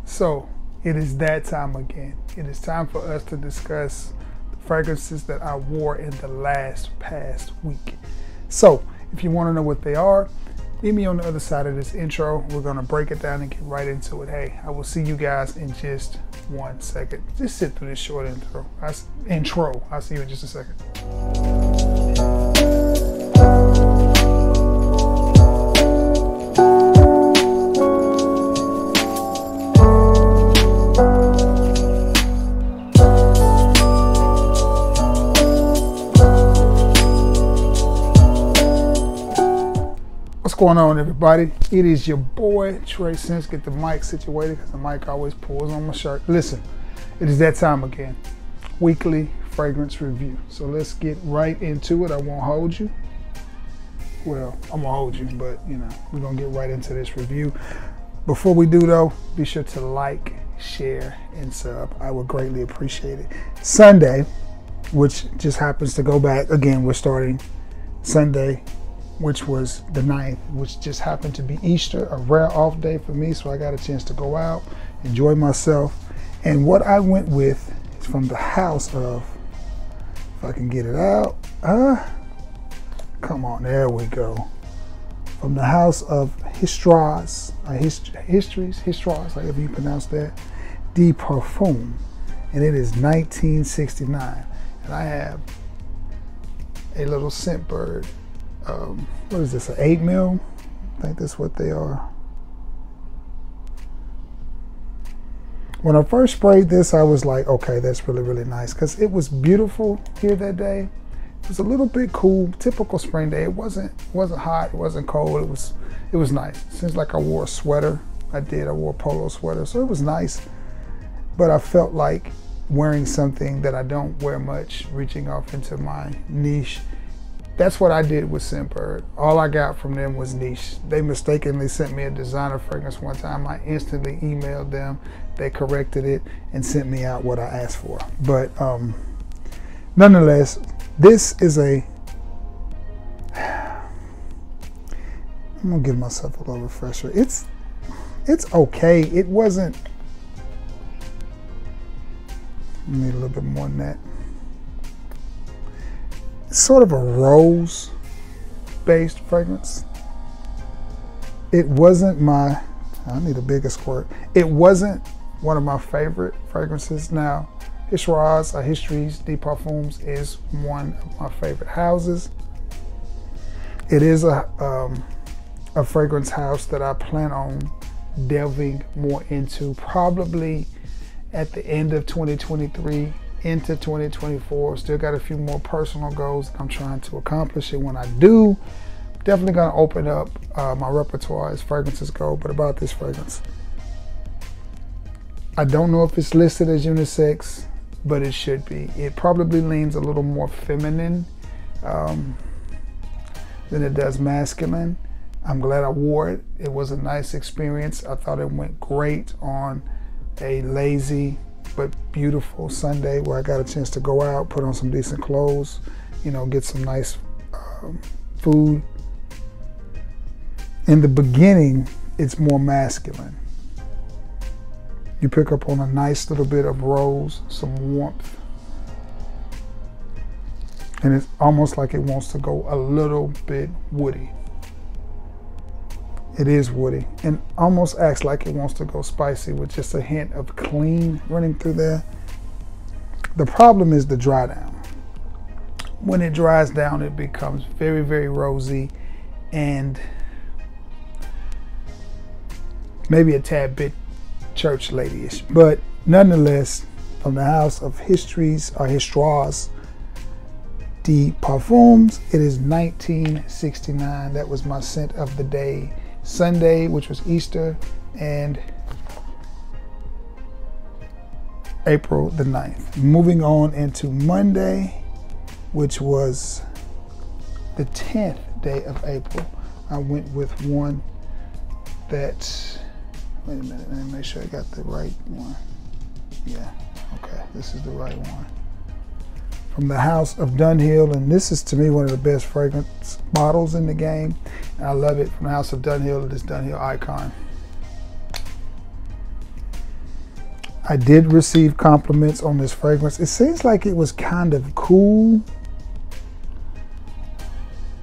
So it is that time again. It is time for us to discuss the fragrances that I wore in the past week. So if you want to know what they are, meet me on the other side of this intro. We're going to break it down and get right into it. Hey, I will see you guys in just 1 second. Just sit through this short intro. I'll see you in just a second. What's going on, everybody? It is your boy Trey Sims. Get the mic situated because the mic always pulls on my shirt. Listen, it is that time again. Weekly fragrance review. So let's get right into it. I won't hold you. Well, I'm gonna hold you, but we're gonna get right into this review. Before we do though, be sure to like, share, and sub. I would greatly appreciate it. Sunday, which just happens to go back again, we're starting Sunday, which was the 9th, which just happened to be Easter, a rare off day for me, so I got a chance to go out, enjoy myself. And what I went with is from the house of, if I can get it out, come on, there we go. From the house of Histories, however you pronounce that, De Parfum, and it is 1969. And I have a little Scentbird. What is this, an 8 mil? I think that's what they are. When I first sprayed this, I was like, okay, that's really, really nice, because it was beautiful here that day. It was a little bit cool, typical spring day. It wasn't hot, it wasn't cold, it was nice. It seems like I wore a sweater. I wore a polo sweater, so it was nice. But I felt like wearing something that I don't wear much, reaching off into my niche. That's what I did with Scentbird. All I got from them was niche. They mistakenly sent me a designer fragrance one time. I instantly emailed them. They corrected it and sent me out what I asked for. But nonetheless, this is I'm gonna give myself a little refresher. It's okay. It wasn't, I need a little bit more than that. Sort of a rose-based fragrance. It wasn't I need a bigger squirt. It wasn't one of my favorite fragrances. Now, Histories De Parfums is one of my favorite houses. It is a fragrance house that I plan on delving more into, probably at the end of 2023. Into 2024. Still got a few more personal goals I'm trying to accomplish, and when I do, definitely gonna open up my repertoire as fragrances go. But about this fragrance, I don't know if it's listed as unisex, but it should be. It probably leans a little more feminine than it does masculine. I'm glad I wore it. It was a nice experience. I thought it went great on a lazy but beautiful Sunday where I got a chance to go out, put on some decent clothes, get some nice food. In the beginning, it's more masculine. You pick up on a nice little bit of rose, some warmth. And it's almost like it wants to go a little bit woody. It is woody and almost acts like it wants to go spicy with just a hint of clean running through there. The problem is the dry down. When it dries down, it becomes very, very rosy and maybe a tad bit church ladyish. But nonetheless, from the house of Histories De Parfums, it is 1969. That was my scent of the day. Sunday, which was Easter, and April the 9th. Moving on into Monday, which was the 10th day of April. I went with one that, wait a minute, let me make sure I got the right one. Yeah, okay, this is the right one. From the house of Dunhill, and this is to me one of the best fragrance bottles in the game. And I love it. From the house of Dunhill, it is Dunhill Icon. I did receive compliments on this fragrance. It seems like it was kind of cool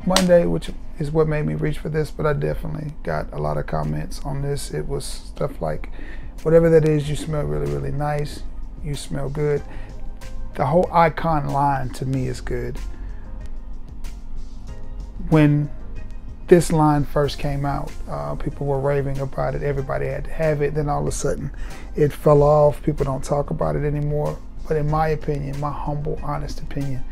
Monday, which is what made me reach for this, but I definitely got a lot of comments on this. It was stuff like, whatever that is, you smell really, really nice. You smell good. The whole Icon line to me is good. When this line first came out, people were raving about it. Everybody had to have it. Then all of a sudden it fell off. People don't talk about it anymore. But in my opinion, my humble, honest opinion,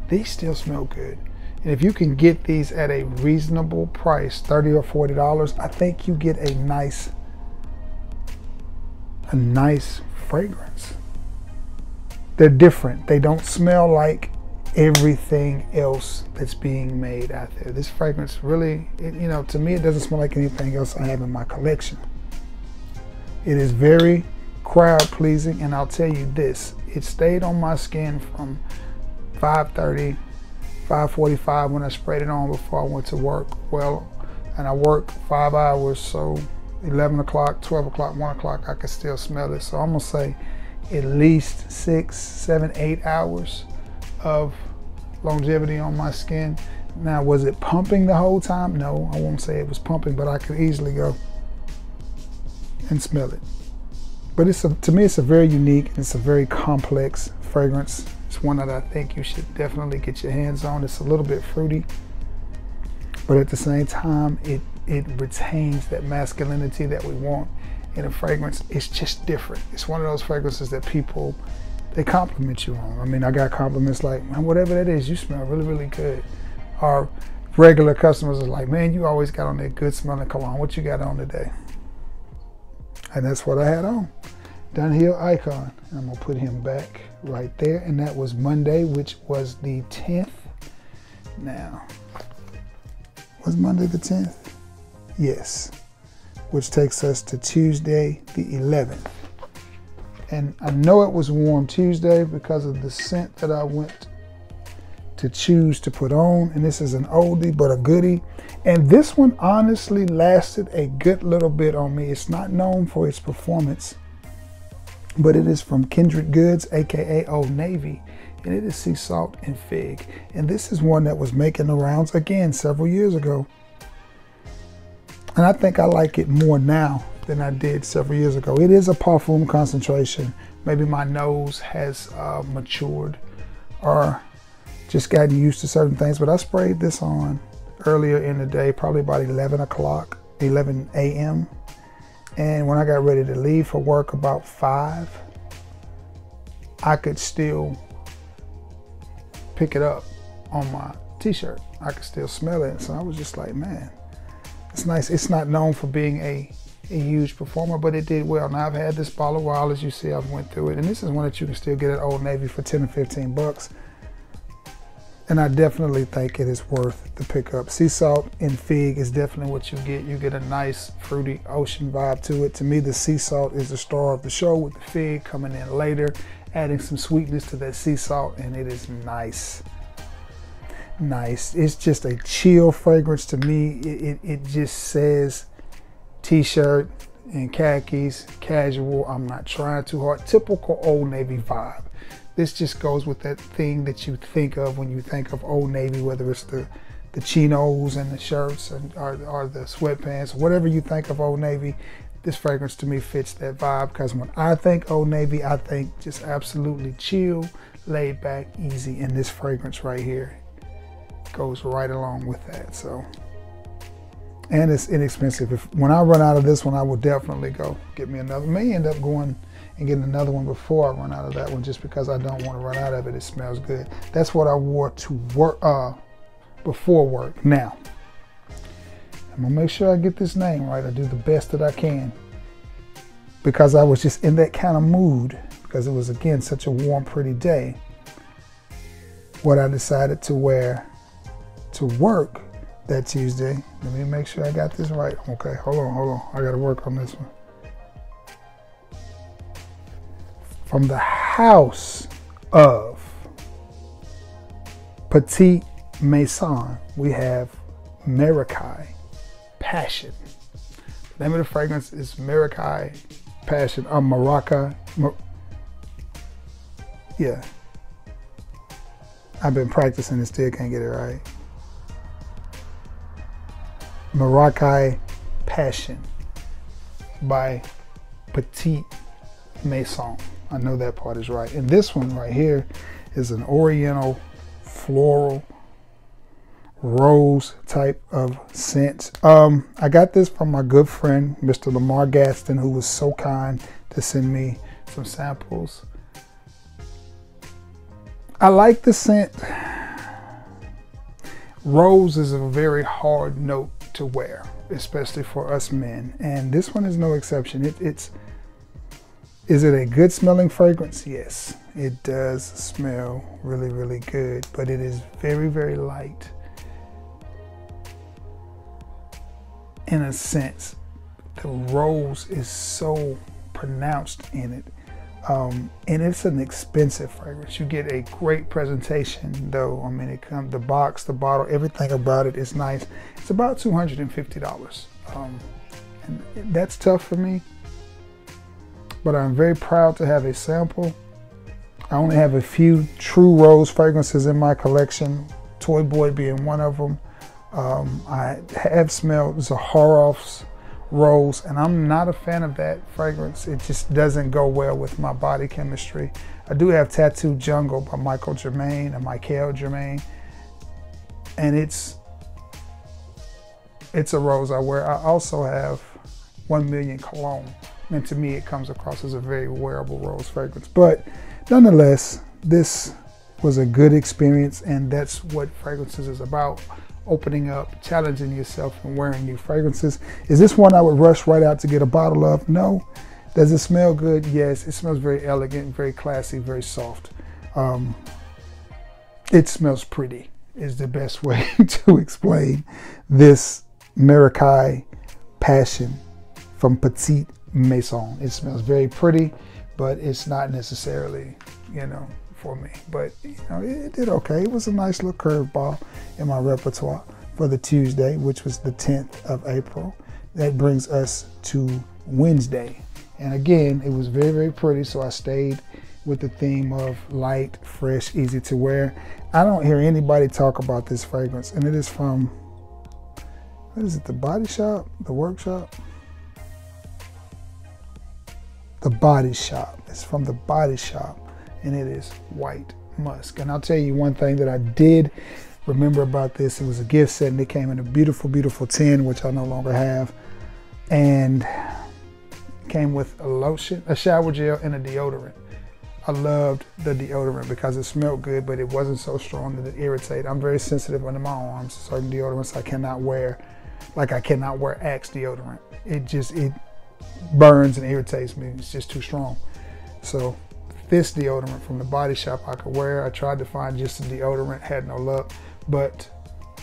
these still smell good. And if you can get these at a reasonable price, $30 or $40, I think you get a nice fragrance. They're different. They don't smell like everything else that's being made out there. This fragrance really, to me, it doesn't smell like anything else I have in my collection. It is very crowd pleasing, and I'll tell you this, it stayed on my skin from 5:30, 5:45 when I sprayed it on before I went to work. Well, and I work 5 hours, so 11 o'clock, 12 o'clock, 1 o'clock, I could still smell it. So I'm gonna say at least 6, 7, 8 hours of longevity on my skin. Now, was it pumping the whole time? No, I won't say it was pumping, but I could easily go and smell it. But to me, it's a very unique, it's a very complex fragrance. It's one that I think you should definitely get your hands on. It's a little bit fruity, but at the same time, it retains that masculinity that we want in a fragrance. It's just different. It's one of those fragrances that people, they compliment you on. I mean, I got compliments like, man, whatever that is, you smell really, really good. Our regular customers are like, man, you always got on that good smelling cologne. What you got on today? And that's what I had on. Dunhill Icon. And I'm gonna put him back right there. And that was Monday, which was the 10th. Now, was Monday the 10th? Yes. Which takes us to Tuesday the 11th. And I know it was Warm Tuesday because of the scent that I went to choose to put on. And this is an oldie but a goodie. And this one honestly lasted a good little bit on me. It's not known for its performance, but it is from Kindred Goods, aka Old Navy. And it is Sea Salt and Fig. And this is one that was making the rounds again several years ago. And I think I like it more now than I did several years ago. It is a parfum concentration. Maybe my nose has matured or just gotten used to certain things, but I sprayed this on earlier in the day, probably about 11 a.m. And when I got ready to leave for work about 5, I could still pick it up on my t-shirt. I could still smell it. So I was just like, man, it's nice. It's not known for being a huge performer, but it did well. Now I've had this bottle a while, as you see, I've went through it. And this is one that you can still get at Old Navy for 10 or 15 bucks. And I definitely think it is worth the pickup. Sea Salt and Fig is definitely what you get. You get a nice fruity ocean vibe to it. To me, the Sea Salt is the star of the show, with the Fig coming in later, adding some sweetness to that sea salt, and it is nice. Nice. It's just a chill fragrance to me. It just says t-shirt and khakis, casual. I'm not trying too hard. Typical Old Navy vibe. This just goes with that thing that you think of when you think of Old Navy, whether it's the chinos and the shirts or the sweatpants, whatever you think of Old Navy. This fragrance to me fits that vibe, because when I think Old Navy, I think just absolutely chill, laid back, easy. And this fragrance right here goes right along with that. So, and it's inexpensive. When I run out of this one, I will definitely go get me another. May end up going and getting another one before I run out of that one, just because I don't want to run out of it. It smells good. That's what I wore to work before work. Now, I'm gonna make sure I get this name right. I do the best that I can, because I was just in that kind of mood, because it was, again, such a warm, pretty day. What I decided to wear to work that Tuesday. Let me make sure I got this right. Okay, hold on. I gotta work on this one. From the house of Petite Maison, we have Marakai Passion. The name of the fragrance is Marakai Passion, Marakai Yeah. I've been practicing and still can't get it right. Marakai Passion by Petite Maison. I know that part is right. And this one right here is an oriental floral rose type of scent. I got this from my good friend, Mr. Lamar Gaston, who was so kind to send me some samples. I like the scent. Rose is a very hard note to wear, especially for us men, and this one is no exception. Is it a good smelling fragrance? Yes, it does smell really, really good, but it is very, very light in a sense. The rose is so pronounced in it. And it's an expensive fragrance. You get a great presentation though. I mean, it comes, the box, the bottle, everything about it is nice. It's about $250. And that's tough for me, but I'm very proud to have a sample. I only have a few true rose fragrances in my collection, Toy Boy being one of them. I have smelled Zaharoff's rose, and I'm not a fan of that fragrance. It just doesn't go well with my body chemistry. I do have Tattoo Jungle by Michael Germain, and it's a rose I wear. I also have 1 Million Cologne, and to me it comes across as a very wearable rose fragrance. But nonetheless, this was a good experience, and that's what fragrances is about. Opening up, challenging yourself, and wearing new fragrances. Is this one I would rush right out to get a bottle of? No. Does it smell good? Yes. It smells very elegant, very classy, very soft. It smells pretty is the best way to explain this Marakai Passion from Petite Maison. It smells very pretty, but it's not necessarily, for me. But it did okay. It was a nice little curveball in my repertoire for the Tuesday, which was the 10th of April. That brings us to Wednesday. And again, it was very, very pretty, so I stayed with the theme of light, fresh, easy to wear. I don't hear anybody talk about this fragrance, and it is from, what is it, the Body Shop? The Workshop? The Body Shop. It's from the Body Shop, and it is White Musk. And I'll tell you one thing that I did remember about this. It was a gift set, and it came in a beautiful, beautiful tin, which I no longer have, and came with a lotion, a shower gel, and a deodorant. I loved the deodorant because it smelled good, but it wasn't so strong that it irritated. I'm very sensitive under my arms. Certain deodorants I cannot wear, like I cannot wear Axe deodorant. It burns and irritates me. It's just too strong. So this deodorant from the Body Shop I could wear. I tried to find just a deodorant, had no luck. But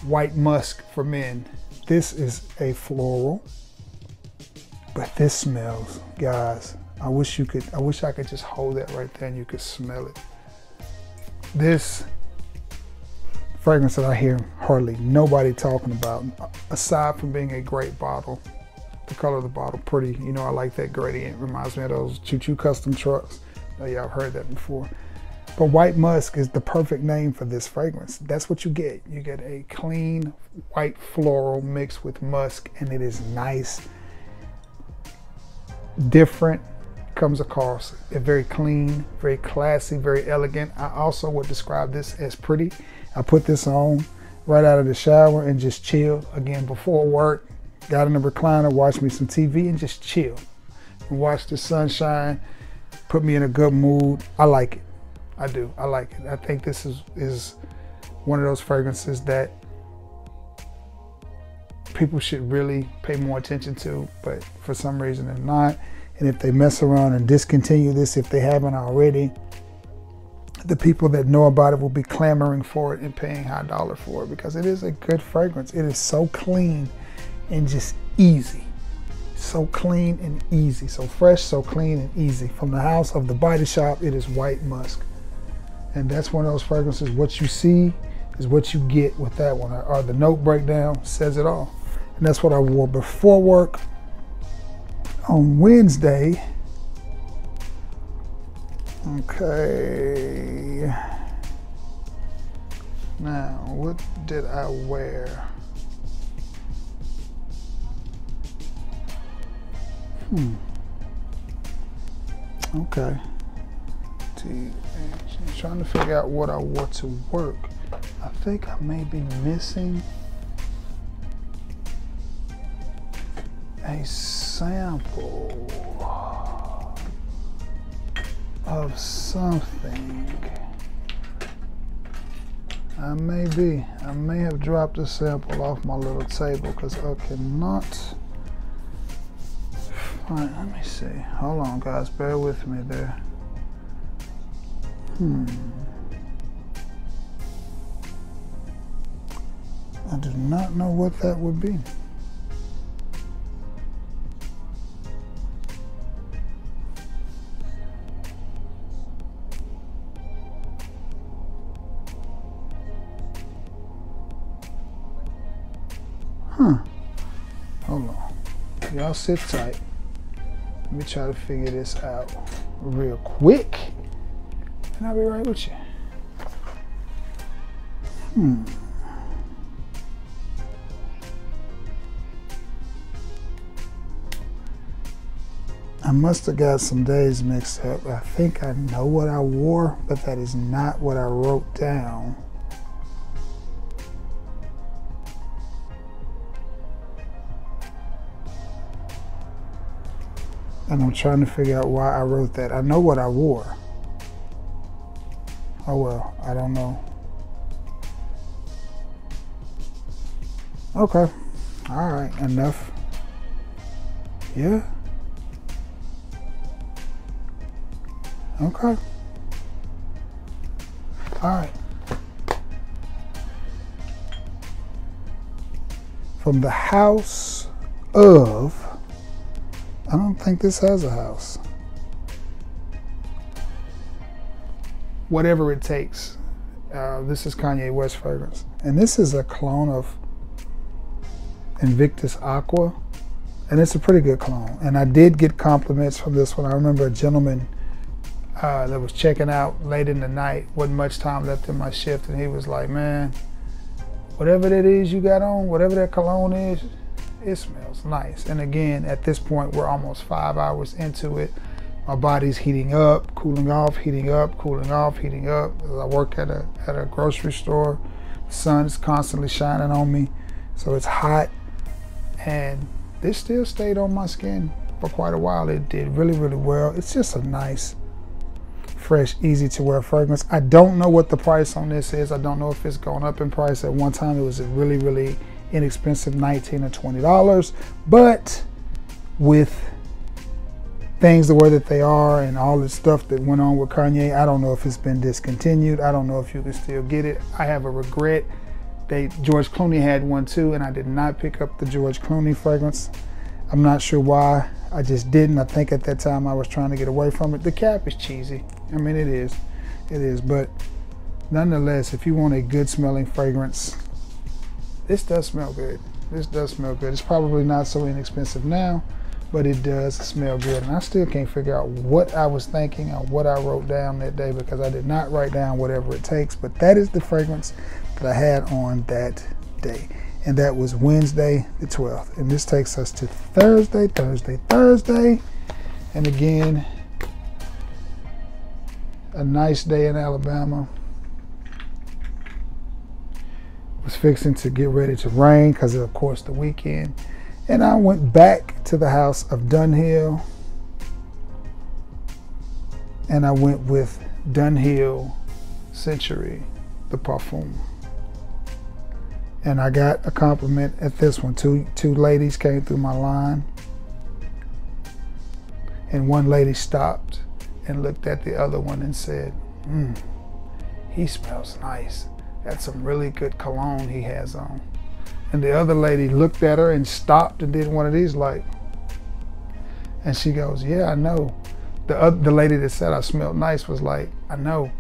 White Musk for men. This is a floral, but this smells, guys. I wish I could just hold that right there and you could smell it. This fragrance that I hear hardly nobody talking about, aside from being a great bottle. The color of the bottle, pretty. I like that gradient. Reminds me of those Choo Choo custom trucks. Oh yeah, I've heard that before. But White Musk is the perfect name for this fragrance. That's what you get. You get a clean white floral mixed with musk, and it is nice, different, comes across very clean, very classy, very elegant. I also would describe this as pretty. I put this on right out of the shower and just chill. Again, before work, got in the recliner, watch me some TV and just chill. And watch the sunshine, put me in a good mood. I like it. I do. I like it. I think this is one of those fragrances that people should really pay more attention to, but for some reason they're not. And if they mess around and discontinue this, if they haven't already, the people that know about it will be clamoring for it and paying high dollar for it, because it is a good fragrance. It is so clean and just easy. So clean and easy. So fresh, so clean and easy. From the house of the Body Shop, it is White Musk. And that's one of those fragrances, what you see is what you get with that one. Or the note breakdown says it all. And that's what I wore before work. On Wednesday, Okay. Now, what did I wear? Okay. I'm trying to figure out what I wore to work. I think I may be missing a sample of something. I may have dropped a sample off my little table because I cannot find. Let me see. Hold on, guys. Bear with me there. I do not know what that would be. Hold on. Y'all sit tight. Let me try to figure this out real quick. And I'll be right with you. I must have got some days mixed up. I think I know what I wore, but that is not what I wrote down. And I'm trying to figure out why I wrote that. I know what I wore. Oh well, I don't know. Okay. All right, enough. Yeah. Okay. All right. From the house of, I don't think this has a house. Whatever it takes. This is Kanye West fragrance. And this is a clone of Invictus Aqua. And it's a pretty good clone. And I did get compliments from this one. I remember a gentleman that was checking out late in the night. Wasn't much time left in my shift. And he was like, man, whatever that is you got on, whatever that cologne is, it smells nice. And again, at this point, we're almost 5 hours into it. My body's heating up, cooling off, heating up, cooling off, heating up. I work at a grocery store. The sun's constantly shining on me, so it's hot. And this still stayed on my skin for quite a while. It did really, really well. It's just a nice, fresh, easy to wear fragrance. I don't know what the price on this is. I don't know if it's going up in price. At one time, it was a really, really inexpensive $19 or $20. But with things the way that they are and all the stuff that went on with Kanye, I don't know if it's been discontinued. I don't know if you can still get it. I have a regret. George Clooney had one too, and I did not pick up the George Clooney fragrance. I'm not sure why. I just didn't. I think at that time I was trying to get away from it. The cap is cheesy. I mean, it is. But nonetheless, if you want a good smelling fragrance, this does smell good. This does smell good. It's probably not so inexpensive now, but it does smell good. And I still can't figure out what I was thinking or what I wrote down that day, because I did not write down whatever it takes. But that is the fragrance that I had on that day. And that was Wednesday the 12th. And this takes us to Thursday. And again, a nice day in Alabama. Was fixing to get ready to rain because of course the weekend. And I went back to the house of Dunhill, and I went with Dunhill Century, the Parfum. And I got a compliment at this one. Two ladies came through my line, and one lady stopped and looked at the other one and said, he smells nice. That's some really good cologne he has on. And the other lady looked at her and stopped and did one of these like, and she goes, yeah, I know. The lady that said I smelled nice was like, I know,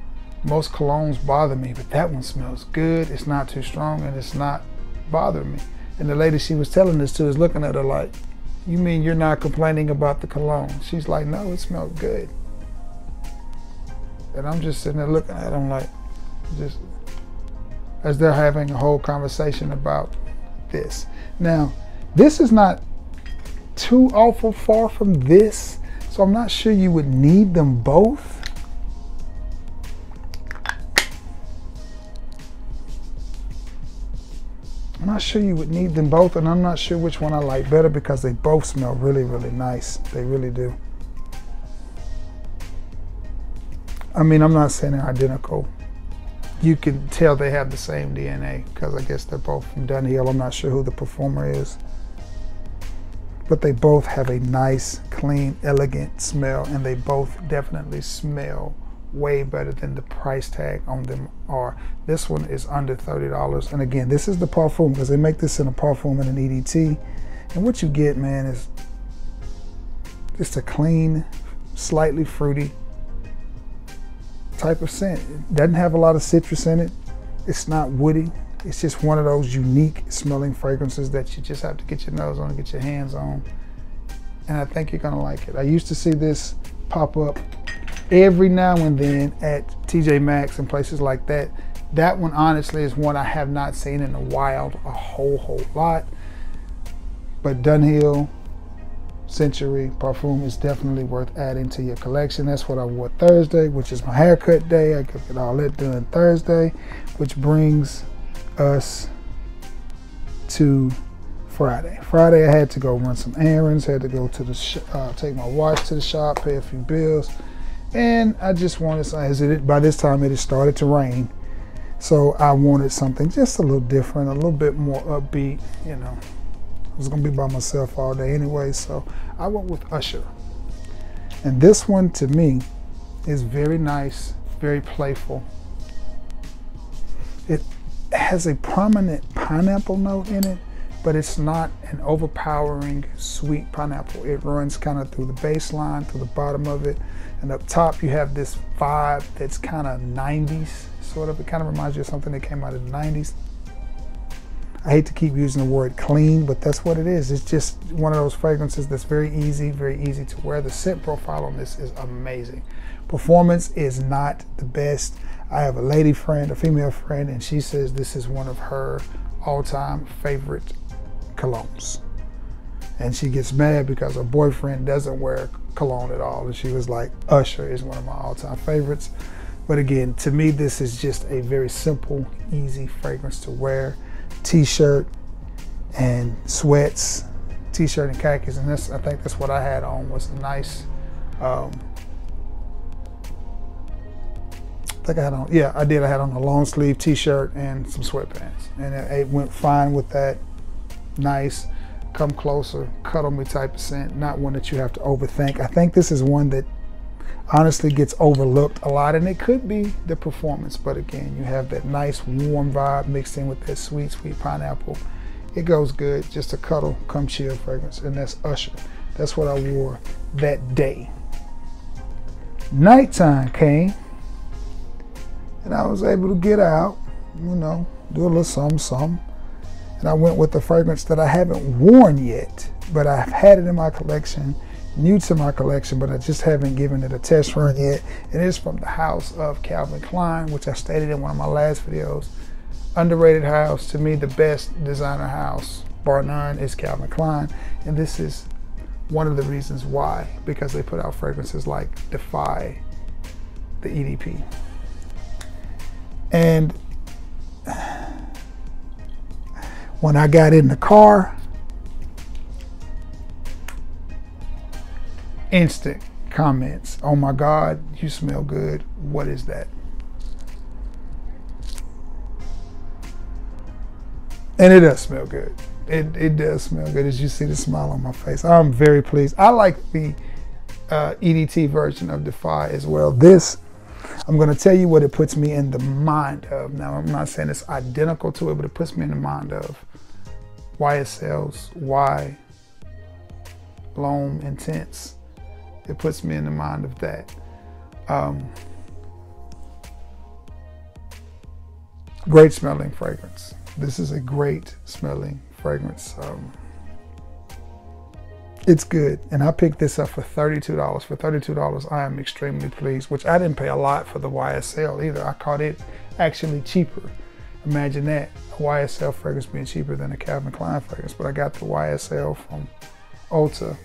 most colognes bother me, but that one smells good. It's not too strong and it's not bothering me. And the lady she was telling this to is looking at her like, you mean you're not complaining about the cologne? She's like, no, it smelled good. And I'm just sitting there looking at them like, just as they're having a whole conversation about this. Now, this is not too awful far from this, so I'm not sure you would need them both. I'm not sure you would need them both, and I'm not sure which one I like better because they both smell really, really nice. They really do. I mean, I'm not saying they're identical. You can tell they have the same DNA because I guess they're both from Dunhill. I'm not sure who the perfumer is. But they both have a nice, clean, elegant smell, and they both definitely smell way better than the price tag on them are. This one is under $30. And again, this is the Parfum because they make this in a Parfum and an EDT. And what you get, man, is just a clean, slightly fruity type of scent. It doesn't have a lot of citrus in it. It's not woody. It's just one of those unique smelling fragrances that you just have to get your nose on and get your hands on. And I think you're gonna like it. I used to see this pop up every now and then at TJ Maxx and places like that. That one honestly is one I have not seen in the wild a whole lot. But Dunhill Century Parfum is definitely worth adding to your collection. That's what I wore Thursday, which is my haircut day. I get all that done Thursday, which brings us to Friday. Friday I had to go run some errands, had to go to the take my watch to the shop, pay a few bills, and I just wanted something. By this time it had started to rain, so I wanted something just a little different, a little bit more upbeat. You know, I was gonna be by myself all day anyway, so I went with Usher. And this one to me is very nice, very playful. It has a prominent pineapple note in it, but it's not an overpowering sweet pineapple. It runs kind of through the baseline, through the bottom of it, and up top you have this vibe that's kind of 90s, sort of. It kind of reminds you of something that came out of the 90s. I hate to keep using the word clean, but that's what it is. It's just one of those fragrances that's very easy to wear. The scent profile on this is amazing. Performance is not the best. I have a lady friend, a female friend, and she says this is one of her all-time favorite colognes. And she gets mad because her boyfriend doesn't wear cologne at all. And she was like, Usher is one of my all-time favorites. But again, to me, this is just a very simple, easy fragrance to wear. T-shirt and sweats, t-shirt and khakis, and this, I think that's what I had on, was a nice, I think I had on, yeah, I did. I had on a long sleeve t-shirt and some sweatpants, and it went fine with that. Nice, come closer, cuddle me type of scent, not one that you have to overthink. I think this is one that honestly gets overlooked a lot, and it could be the performance, but again, you have that nice warm vibe mixed in with that sweet pineapple. It goes good, just a cuddle, come chill fragrance, and that's Usher. That's what I wore that day. Nighttime came, and I was able to get out, you know, do a little something, and I went with the fragrance that I haven't worn yet, but I've had it in my collection, new to my collection, but I just haven't given it a test run yet. It is from the house of Calvin Klein, which I stated in one of my last videos. Underrated house. To me, the best designer house, bar none, is Calvin Klein. And this is one of the reasons why, because they put out fragrances like Defy, the EDP. And when I got in the car, instant comments. Oh my God, you smell good. What is that? And it does smell good. It does smell good, as you see the smile on my face. I'm very pleased. I like the EDT version of Defy as well. This, I'm going to tell you what it puts me in the mind of. Now, I'm not saying it's identical to it, but it puts me in the mind of why it sells, why L'Homme Intense. It puts me in the mind of that. Great smelling fragrance. This is a great smelling fragrance. It's good. And I picked this up for $32. For $32, I am extremely pleased, which I didn't pay a lot for the YSL either. I caught it actually cheaper. Imagine that, a YSL fragrance being cheaper than a Calvin Klein fragrance. But I got the YSL from Ulta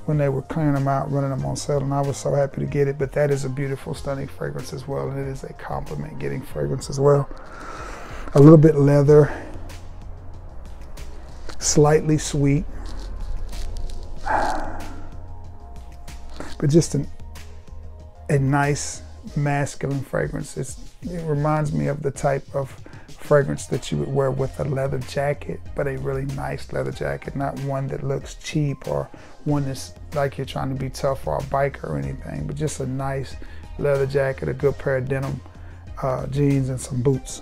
when they were clearing them out, running them on sale, and I was so happy to get it. But that is a beautiful, stunning fragrance as well, and it is a compliment getting fragrance as well. A little bit leather, slightly sweet, but just a nice masculine fragrance. It reminds me of the type of fragrance that you would wear with a leather jacket, but a really nice leather jacket, not one that looks cheap or one that's like you're trying to be tough or a biker or anything, but just a nice leather jacket, a good pair of denim jeans, and some boots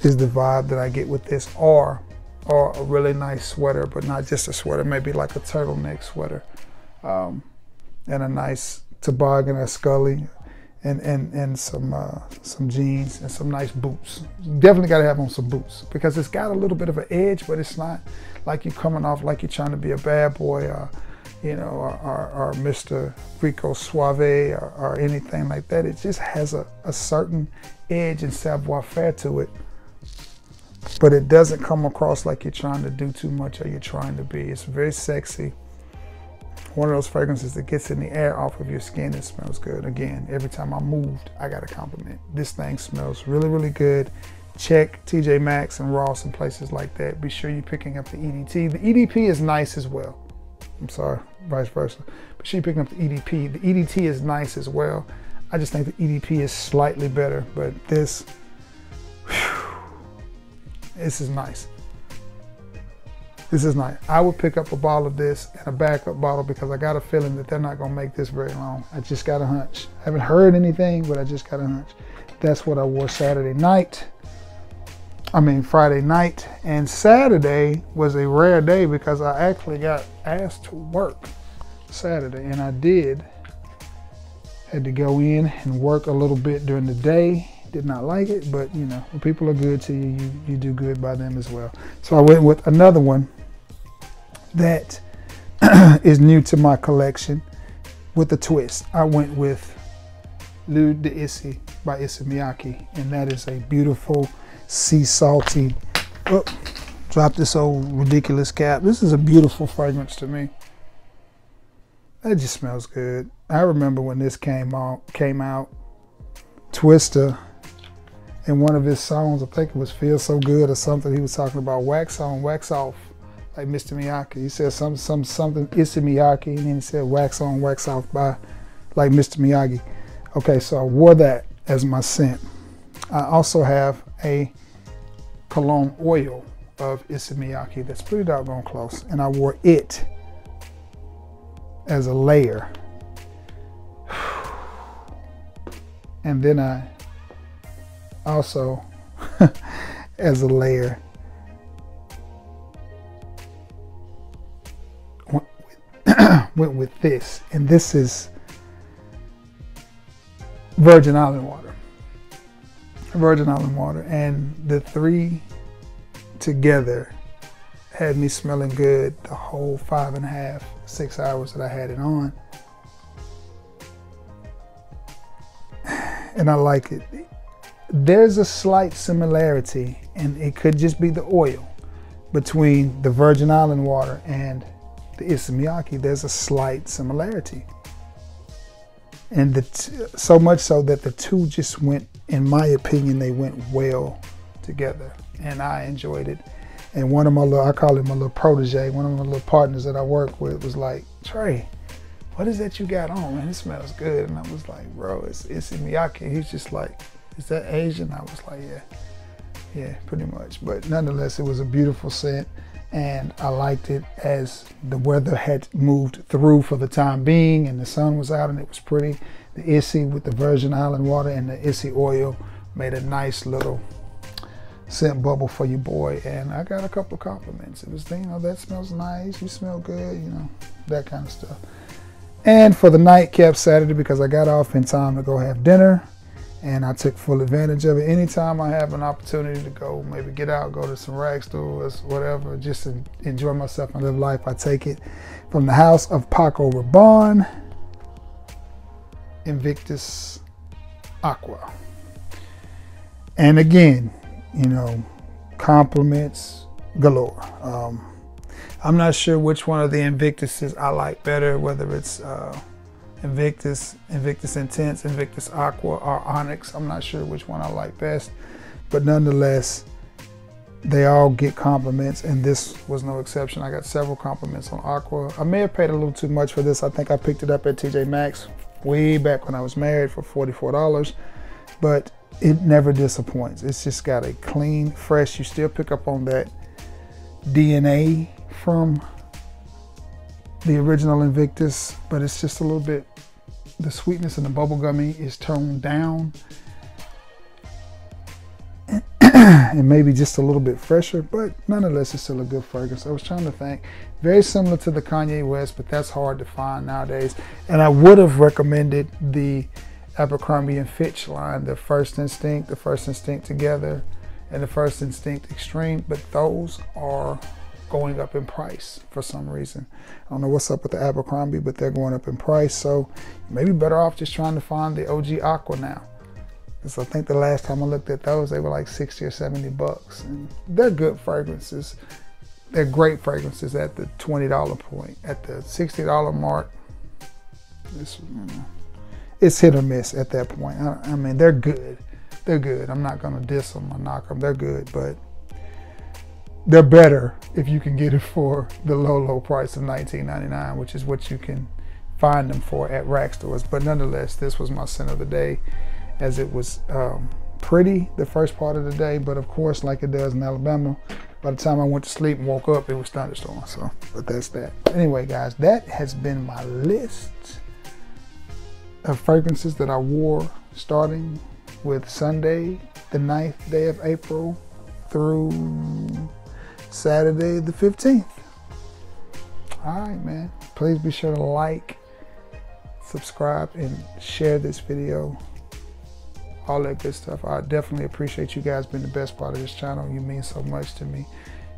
is the vibe that I get with this, or a really nice sweater, but not just a sweater, maybe like a turtleneck sweater, and a nice toboggan or scully, and some jeans and some nice boots. Definitely got to have on some boots because it's got a little bit of an edge, but it's not like you're coming off like you're trying to be a bad boy, or Mr. Rico Suave or anything like that. It just has a certain edge and savoir-faire to it, but it doesn't come across like you're trying to do too much or you're trying to be. It's very sexy. One of those fragrances that gets in the air off of your skin and smells good. Again, every time I moved, I got a compliment. This thing smells really, really good. Check TJ Maxx and Ross and places like that. Be sure you're picking up the EDT. The EDP is nice as well. I'm sorry, vice versa. But you're picking up the EDP. The EDT is nice as well. I just think the EDP is slightly better, but this is nice. This is nice. I would pick up a bottle of this and a backup bottle because I got a feeling that they're not gonna make this very long. I just got a hunch. I haven't heard anything, but I just got a hunch. That's what I wore Friday night. And Saturday was a rare day because I actually got asked to work Saturday, and I did. Had to go in and work a little bit during the day. Did not like it, but you know, when people are good to you, you do good by them as well. So I went with another one that is new to my collection with a twist. I went with L'Eau d'Issey by Issey Miyake, and that is a beautiful sea salty, drop this old ridiculous cap. This is a beautiful fragrance to me. It just smells good. I remember when this came out, Twista, in one of his songs, I think it was Feel So Good or something, he was talking about wax on, wax off, like Mr. Miyake. He said something Issey Miyake, and then he said wax on, wax off by like Mr. Miyagi. Okay, so I wore that as my scent. I also have a cologne oil of Issey Miyake that's pretty doggone close, and I wore it as a layer. And then I also, as a layer, went with this, and this is Virgin Island water. Virgin Island water, and the three together had me smelling good the whole 5.5, 6 hours that I had it on. And I like it. There's a slight similarity, and it could just be the oil, between the Virgin Island water and the Issey Miyake. There's a slight similarity. And so much so that the two just went, in my opinion, they went well together, and I enjoyed it. And one of my I call him my little protege, one of my little partners that I work with was like, Trey, what is that you got on, man? It smells good. And I was like, bro, it's Issey Miyake. He's just like, is that Asian? I was like, yeah, pretty much. But nonetheless, it was a beautiful scent, and I liked it as the weather had moved through for the time being, and the sun was out and it was pretty. The Issey with the Virgin Island water and the Issey oil made a nice little scent bubble for your boy, and I got a couple of compliments. It was, that smells nice, you smell good, that kind of stuff. And for the night, kept Saturday, because I got off in time to go have dinner, and I took full advantage of it. Anytime I have an opportunity to go, maybe get out, go to some rag stores, whatever, just to enjoy myself and live life, I take it. From the house of Paco Rabanne, Invictus Aqua. And again, you know, compliments galore. I'm not sure which one of the Invictuses I like better, whether it's Invictus, Invictus Intense, Invictus Aqua, or Onyx. I'm not sure which one I like best, but nonetheless, they all get compliments, and this was no exception. I got several compliments on Aqua. I may have paid a little too much for this. I think I picked it up at TJ Maxx way back when I was married for $44, but it never disappoints. It's just got a clean, fresh, you still pick up on that DNA from the original Invictus, but it's just a little bit, the sweetness and the bubblegummy is toned down and maybe just a little bit fresher, but nonetheless it's still a good fragrance. I was trying to think, very similar to the Kanye West, but that's hard to find nowadays. And I would have recommended the Abercrombie & Fitch line, the First Instinct Together, and the First Instinct Extreme, but those are going up in price for some reason. I don't know what's up with the Abercrombie, but they're going up in price. So maybe better off just trying to find the OG Aqua now. Because I think the last time I looked at those, they were like 60 or 70 bucks. And they're good fragrances. They're great fragrances at the $20 point. At the $60 mark, it's hit or miss at that point. I mean, they're good. They're good. I'm not going to diss them or knock them. They're good, but they're better if you can get it for the low price of $19.99, which is what you can find them for at rack stores. But nonetheless, this was my scent of the day, as it was pretty the first part of the day, but of course, like it does in Alabama, by the time I went to sleep and woke up, it was thunderstorm. So, but that's that. Anyway, guys, that has been my list of fragrances that I wore starting with Sunday, the 9th day of April, through Saturday the 15th. All right, man. Please be sure to like, subscribe, and share this video. All that good stuff. I definitely appreciate you guys being the best part of this channel. You mean so much to me.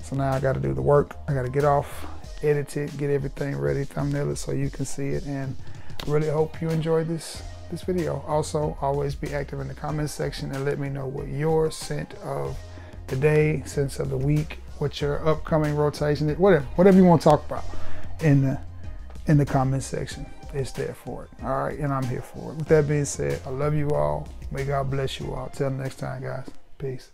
So now I got to do the work. I got to get off, edit it, get everything ready, thumbnail it so you can see it, and really hope you enjoyed this video. Also, always be active in the comments section and let me know what your scent of the day, scents of the week, what your upcoming rotation is, whatever you want to talk about in the comments section. It's there for it. All right, and I'm here for it. With that being said, I love you all. May God bless you all. Till next time, guys. Peace.